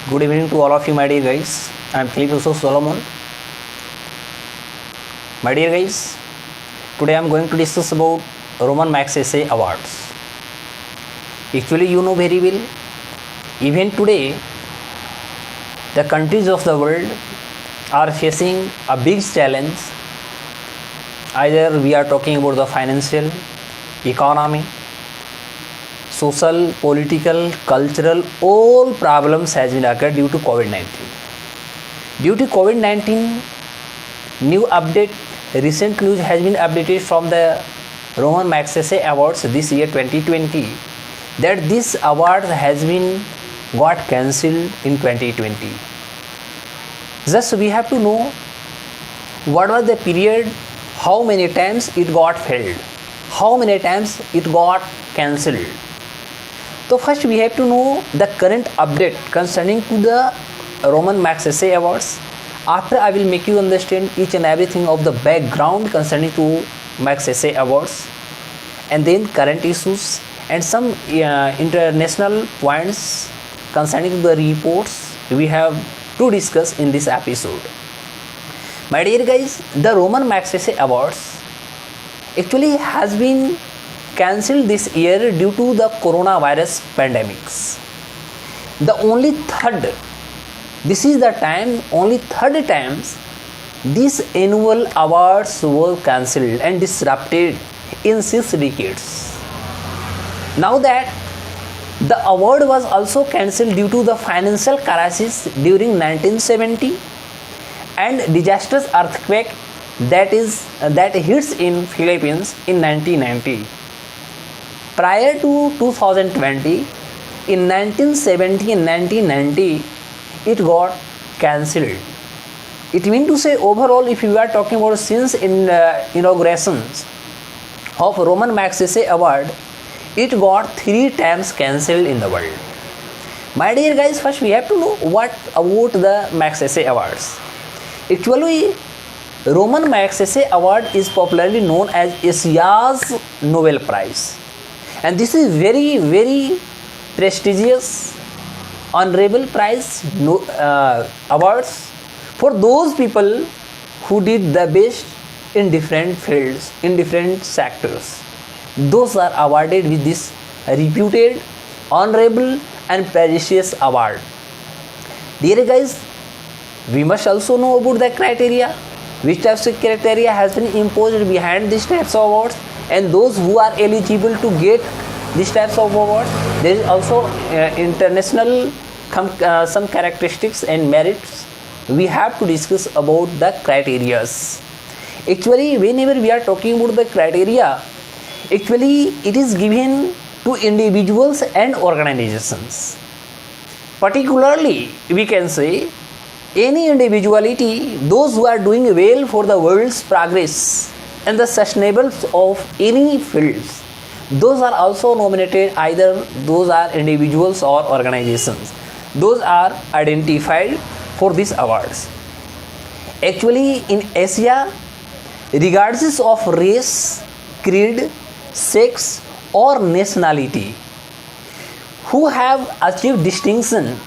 Good evening to all of you, my dear guys. I am Ashok Solomon. My dear guys, today I am going to discuss about Roman Magsaysay awards. Actually, you know very well, even today, the countries of the world are facing a big challenge. Either we are talking about the financial, economy, social, political, cultural, all problems has been occurred due to COVID-19. Due to COVID-19, new update, recent news has been updated from the Roman Magsaysay Awards this year 2020 that this award has been got cancelled in 2020. Just we have to know what was the period, how many times it got failed, how many times it got cancelled. So first we have to know the current update concerning to the Roman Magsaysay Awards. After I will make you understand each and everything of the background concerning to Magsaysay Awards, and then current issues and some international points concerning the reports we have to discuss in this episode. My dear guys, the Roman Magsaysay Awards actually has been cancelled this year due to the coronavirus pandemics. This is the time, only third times these annual awards were cancelled and disrupted in 6 decades. Now that the award was also cancelled due to the financial crisis during 1970 and disastrous earthquake that hits in Philippines in 1990. Prior to 2020, in 1970 and 1990, it got cancelled. It means to say overall, if you are talking about since inaugurations of Roman Magsaysay Award, it got 3 times cancelled in the world. My dear guys, first we have to know what about the Magsaysay Awards. Actually, Roman Magsaysay Award is popularly known as Asia's Nobel Prize. And this is very, very prestigious, honorable prize awards for those people who did the best in different fields, in different sectors. Those are awarded with this reputed, honorable and prestigious award. Dear guys, we must also know about the criteria, which types of criteria has been imposed behind these types of awards, and those who are eligible to get these types of awards. There is also international some characteristics and merits we have to discuss about the criteria. Actually, whenever we are talking about the criteria, actually it is given to individuals and organizations. Particularly, we can say any individuality, those who are doing well for the world's progress and the sustainability of any fields, those are also nominated. Either those are individuals or organizations, those are identified for these awards. Actually, in Asia, regardless of race, creed, sex or nationality, who have achieved distinction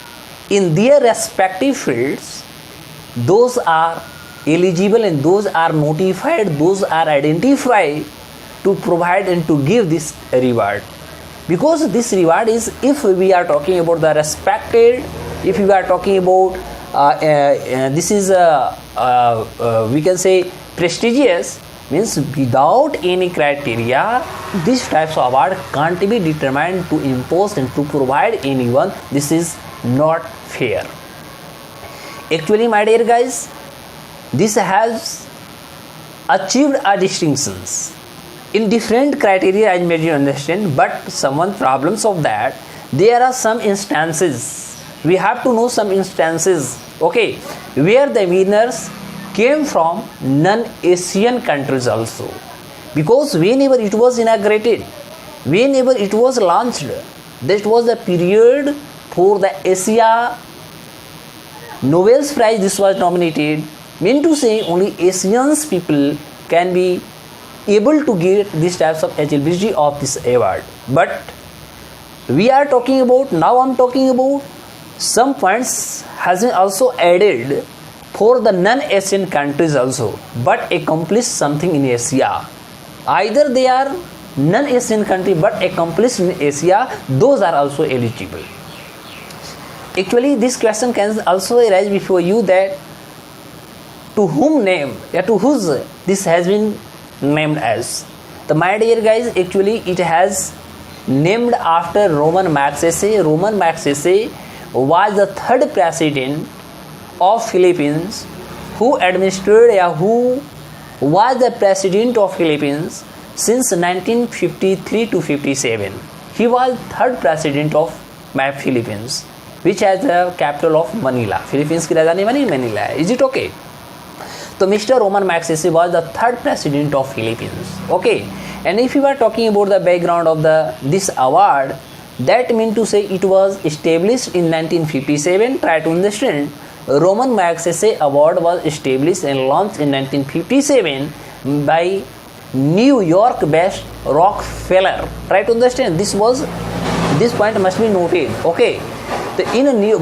in their respective fields, those are eligible and those are notified, those are identified to provide and to give this reward. Because this reward is, if we are talking about the respected, if we are talking about this is we can say prestigious, means without any criteria, these types of award can't be determined to impose and to provide anyone. This is not fair. Actually, my dear guys, this has achieved a distinctions in different criteria, as made you understand, but some problems of that, there are some instances, we have to know some instances, okay, where the winners came from non-Asian countries also. Because whenever it was inaugurated, whenever it was launched, that was the period for the Asia Nobel Prize. This was nominated, mean to say only Asians people can be able to get these types of eligibility of this award. But we are talking about, now I'm talking about some points has been also added for the non-Asian countries also, but accomplished something in Asia. Either they are non-Asian country but accomplished in Asia, those are also eligible. Actually, this question can also arise before you, that to whom name, to whose this has been named as. So my dear guys, actually it has named after Roman Magsaysay. Roman Magsaysay was the third president of Philippines who administered, who was the president of Philippines since 1953 to 57. He was third president of Philippines, which has the capital of Manila. Philippines की राजधानी Manila है. Is it okay? So Mr. Roman Magsaysay was the third president of Philippines. Okay. And if you are talking about the background of this award, that means to say it was established in 1957. Try to understand. Roman Magsaysay Award was established and launched in 1957 by New York-based Rockefeller. Try to understand. This point must be noted. Okay.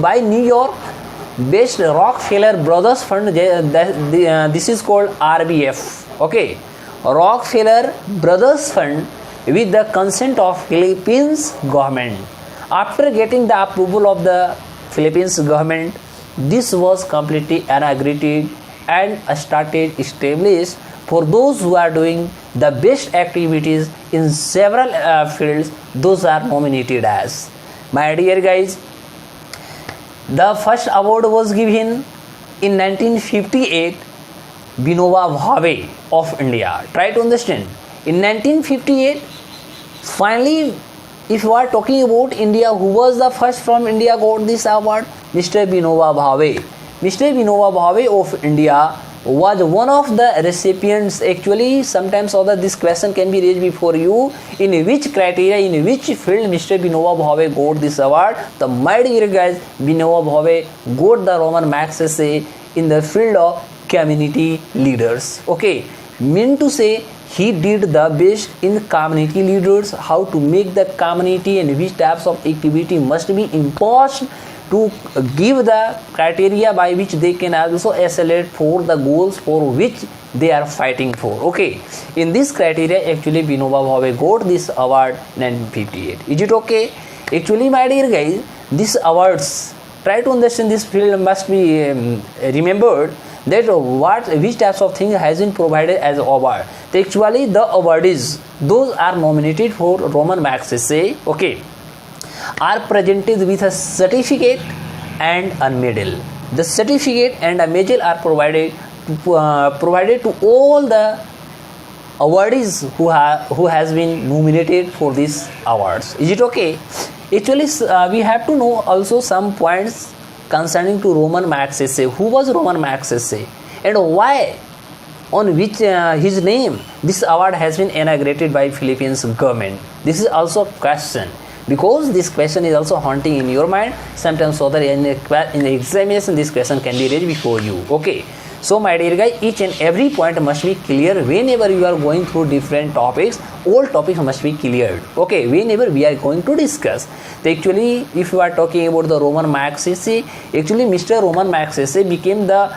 By New York-based Rockefeller Brothers Fund, this is called RBF. Okay. Rockefeller Brothers Fund, with the consent of Philippines government. After getting the approval of the Philippines government, this was completely inaugurated and started established for those who are doing the best activities in several fields. Those are nominated as. My dear guys, the first award was given in 1958. Vinoba Bhave of India. Try to understand. In 1958, finally, if you are talking about India, who was the first from India got this award? Mr. Vinoba Bhave. Mr. Vinoba Bhave of India was one of the recipients. Actually, sometimes this question can be raised before you. In which criteria, in which field Mr. Vinoba Bhave got this award? The my dear guys, Vinoba Bhave got the Roman Magsaysay in the field of community leaders. Okay, mean to say he did the best in community leaders, how to make the community and which types of activity must be imposed to give the criteria by which they can also accelerate for the goals for which they are fighting for. Okay, in this criteria actually Vinoba Bhave got this award in 1958. Is it okay? Actually, my dear guys, these awards, try to understand, this field must be remembered that which types of things has been provided as award. So actually the awardees, those are nominated for Roman Magsaysay, okay, are presented with a certificate and a medal. The certificate and a medal are provided to all the awardees who has been nominated for these awards. Is it okay? Actually, we have to know also some points concerning to Roman Magsaysay. Who was Roman Magsaysay and why, on which his name this award has been inaugurated by Philippines government? This is also a question, because this question is also haunting in your mind. Sometimes in the examination this question can be raised before you. Okay, so my dear guys, each and every point must be clear whenever you are going through different topics. All topics must be cleared. Okay, whenever we are going to discuss. So actually, if you are talking about the Roman Magsaysay, actually Mr. Roman Magsaysay became the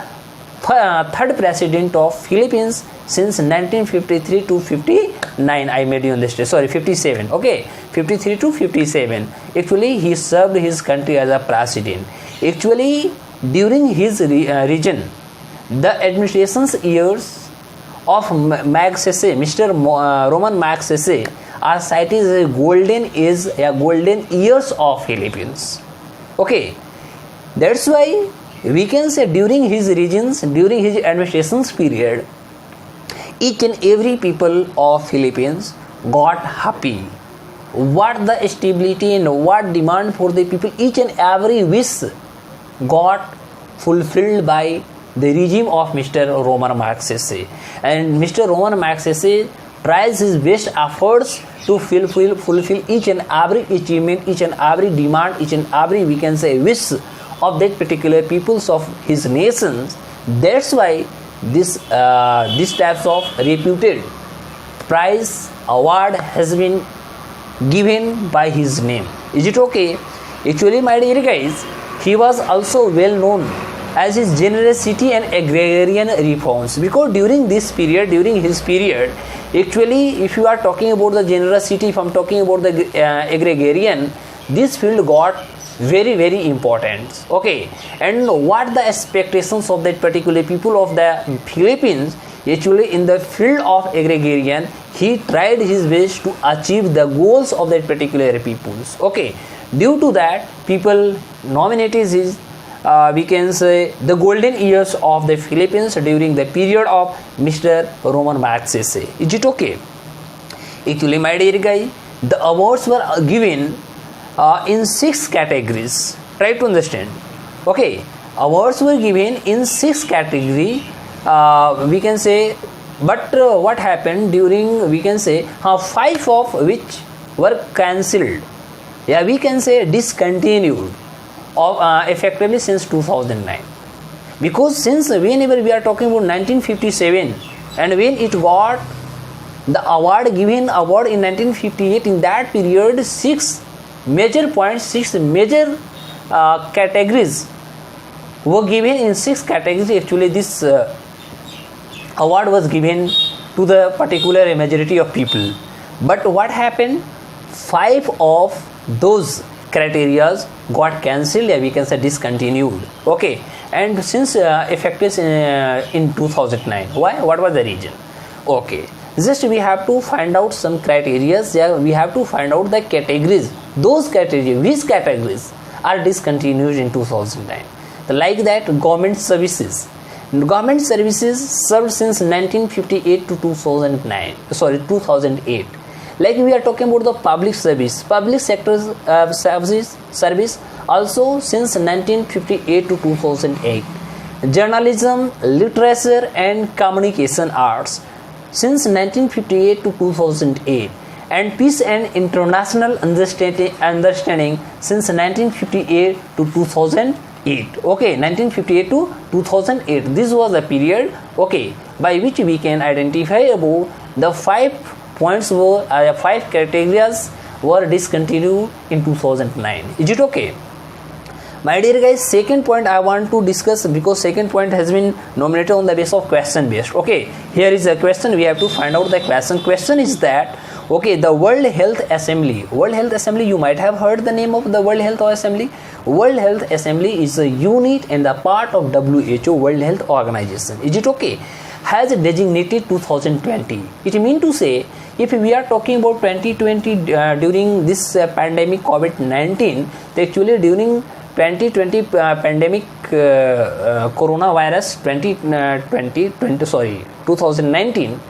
third president of Philippines since 1953 to 59. I made you understand. Sorry, 57. Okay, 53 to 57. Actually, he served his country as a president. Actually, during his region, the administration's years of Magsaysay, Mr. Roman Magsaysay, are cited as golden years of Philippines. Okay, that's why we can say during his administration's period, each and every people of Philippines got happy. What the stability and what demand for the people, each and every wish got fulfilled by the regime of Mr. Roman Magsaysay. And Mr. Roman Magsaysay tries his best efforts to fulfill each and every achievement, each and every demand, each and every, we can say, wish of that particular peoples of his nations. That's why this types of reputed prize award has been given by his name. Is it okay? Actually, my dear guys, He was also well known as his generosity and agrarian reforms, because during his period, actually, if you are talking about the generosity, if I'm talking about the agrarian, this field got very important. Okay, and what the expectations of that particular people of the Philippines, actually in the field of agrarian, he tried his best to achieve the goals of that particular peoples. Okay, due to that, people nominated his we can say the golden years of the Philippines during the period of Mr. Roman Magsaysay. Is it okay? Actually, my dear guy, the awards were given in 6 categories. Try to understand. Okay, awards were given in 6 categories. We can say, but what happened during, we can say 5 of which were cancelled. Yeah, we can say discontinued of effectively since 2009, because since whenever we are talking about 1957, and when it got the award given award in 1958, in that period 6 major points, 6 major categories were given. In 6 categories, actually this award was given to the particular majority of people. But what happened, 5 of those criterias got cancelled, we can say discontinued. Okay, and since effective in 2009. Why? What was the reason? Okay, just we have to find out some criterias. We have to find out the categories, those categories, which categories are discontinued in 2009. Like that, government services served since 1958 to 2008. Like we are talking about the public sector service also since 1958 to 2008. Journalism, literature and communication arts since 1958 to 2008. And peace and international understanding since 1958 to 2008. Okay, 1958 to 2008. This was the period, okay, by which we can identify about the 5 points were 5 categories were discontinued in 2009. Is it okay? My dear guys, second point I want to discuss, because second point has been nominated on the basis of question based. Okay, here is a question. We have to find out the question. Question is that, okay, the World Health Assembly, you might have heard the name of the World Health Assembly. World Health Assembly is a unit and the part of WHO, World Health Organization. Is it okay? Has designated 2020. It means to say, if we are talking about 2020 during this pandemic COVID-19, actually during 2020 pandemic coronavirus 2019,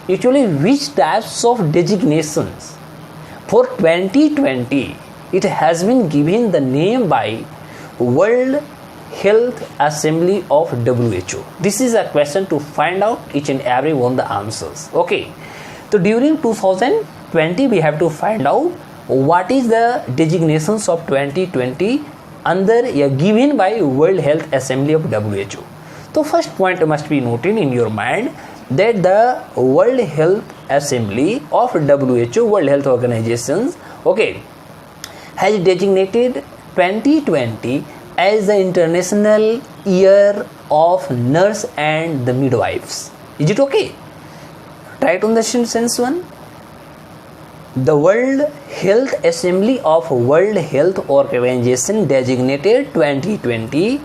actually which types of designations for 2020 it has been given the name by World Health Assembly of WHO. This is a question to find out each and every one the answers. Okay, so during 2020 we have to find out what is the designations of 2020 under given by World Health Assembly of WHO. So first point must be noted in your mind that the World Health Assembly of WHO, World Health Organizations, okay, has designated 2020 as the International Year of Nurse and the Midwives. Is it okay? Try to understand sense one. The World Health Assembly of World Health Organization designated 2020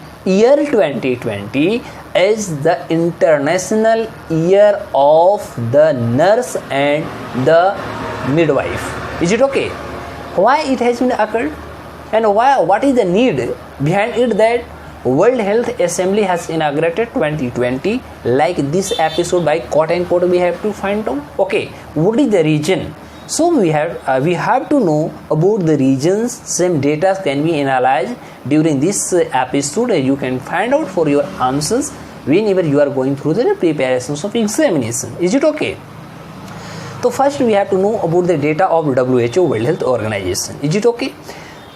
as the International Year of the Nurse and the Midwife. Is it okay? Why it has been occurred? And why? What is the need behind it that World Health Assembly has inaugurated 2020? Like this episode by quote and quote we have to find out. Okay, what is the reason? So we have to know about the regions. Same data can be analyzed during this episode. You can find out for your answers whenever you are going through the preparations of examination. Is it okay? So first we have to know about the data of WHO, World Health Organization. Is it okay?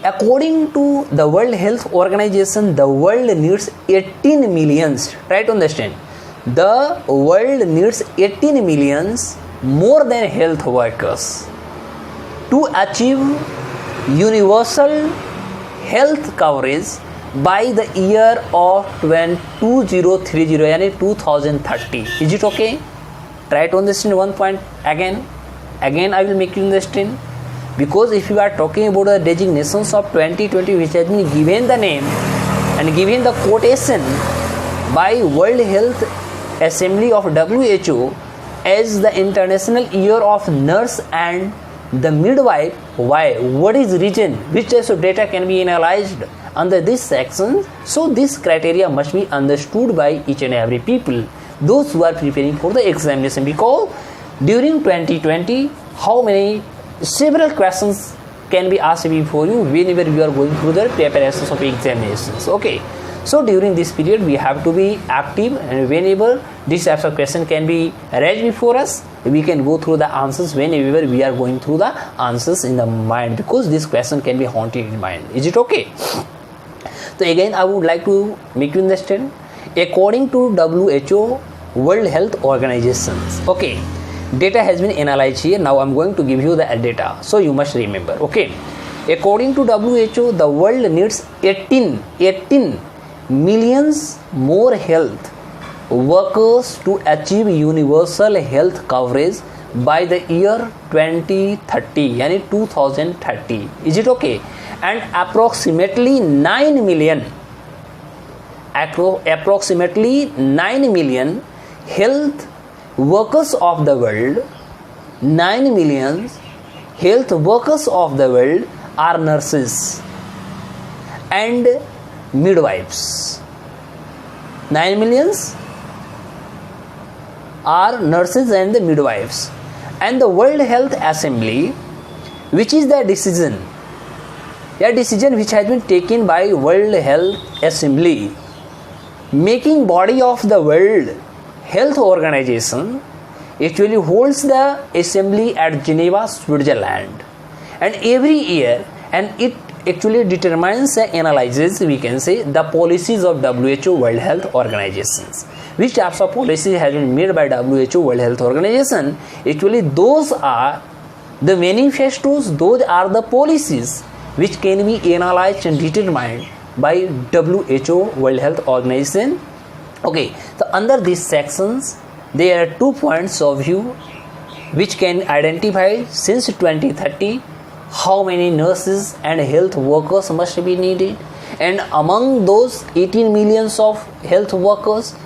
According to the World Health Organization, the world needs 18 millions. Try to understand. The world needs 18 millions more than health workers to achieve universal health coverage by the year of 2030 यानी 2030. Is it okay? Try to understand one point again I will make you understand, because if you are talking about the designations of 2020 which has been given the name and given the quotation by World Health Assembly of WHO as the International Year of Nurse and the Midwife. Why? What is the reason? Which types of data can be analyzed under this section? So this criteria must be understood by each and every people, those who are preparing for the examination, because during 2020 several questions can be asked before you whenever you are going through the preparations of examinations. Okay, so during this period we have to be active, and whenever this types of question can be raised before us, we can go through the answers whenever we are going through the answers in the mind, because this question can be haunted in mind. Is it okay? So again I would like to make you understand, according to WHO, World Health Organizations, okay, data has been analyzed here. Now I'm going to give you the data, so you must remember. Okay, according to WHO, the world needs 18 millions more health workers to achieve universal health coverage by the year 2030 yani 2030. Is it okay? And approximately 9 million health workers of the world, 9 million health workers of the world are nurses and midwives. 9 millions are nurses and the midwives. And the World Health Assembly, which is the decision which has been taken by World Health Assembly, making body of the World Health Organization, actually holds the assembly at Geneva, Switzerland, and every year, and it actually determines and analyzes, we can say, the policies of WHO, World Health Organizations. Which types of policies has been made by WHO, World Health Organization? Actually, those are the manifestos, those are the policies which can be analyzed and determined by WHO, World Health Organization. Okay, so under these sections, there are 2 points of view which can identify since 2030 how many nurses and health workers must be needed, and among those 18 millions of health workers,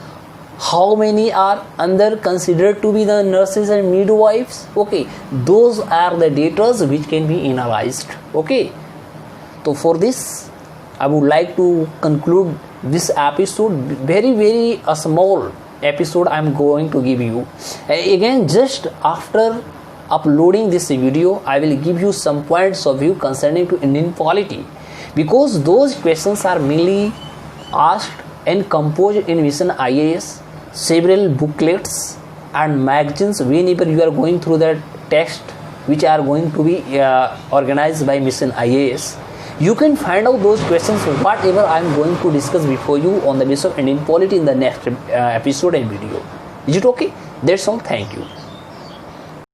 how many are under considered to be the nurses and midwives. Okay, those are the data which can be analyzed. Okay, so for this I would like to conclude this episode, very a small episode I am going to give you. Again, just after uploading this video, I will give you some points of view concerning to Indian polity, because those questions are mainly asked and composed in Mission IAS, several booklets and magazines. Whenever you are going through the text which are going to be organized by Mission IAS, you can find out those questions whatever I am going to discuss before you on the basis of Indian polity in the next episode and video. Is it okay? That's all. Thank you.